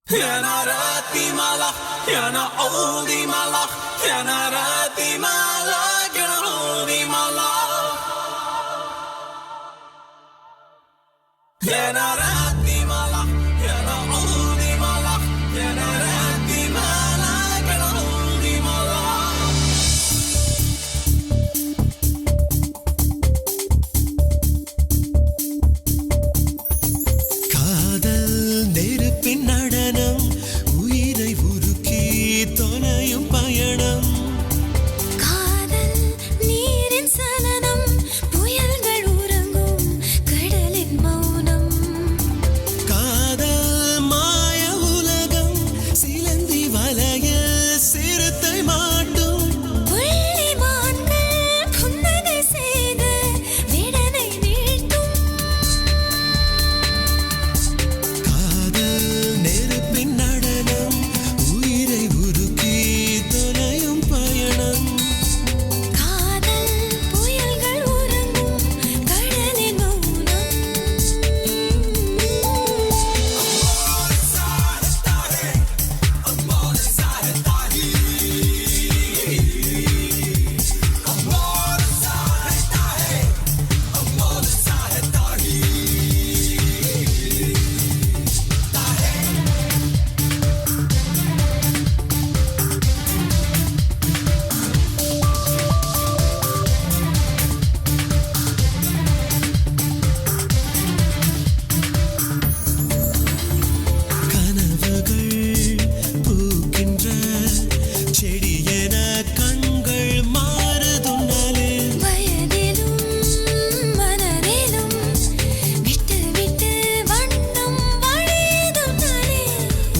يا ناراتي مالك يا نعودي مالك يا ناراتي مالك يا نعودي مالك يا ناراتي مالك يا نعودي مالك يا ناراتي مالك يا نعودي مالك காதல் நெருப்பின் நடனம் உயிரை உருக்கி தொலையும் பயணம் காதல் நீரின் சலனம் புயல்கள் உறங்கும் கடலின் மௌனம் காதல் மாய உலகம் சிலந்தி வலைய சிறுத்தை மாட்டும் புள்ளிமான்கள் புன்னகை செய்து விடனை வீழ்த்தும் காதல் நெருப்பின் நடனம் உயிரை உருக்கி தொலையும் பயணம் காதல் புயல்கள் உறங்கும் கடலின் மௌனம் கனவுகள் பூக்கின்ற செடியென கண்கள் மாறுதுன்னாலே வயதிலும் மனதிலும் விட்டு விட்டு வண்ணம் வழிதும் நானே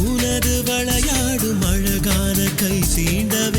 உனது விளையாடும் அழகான கை தீண்டவே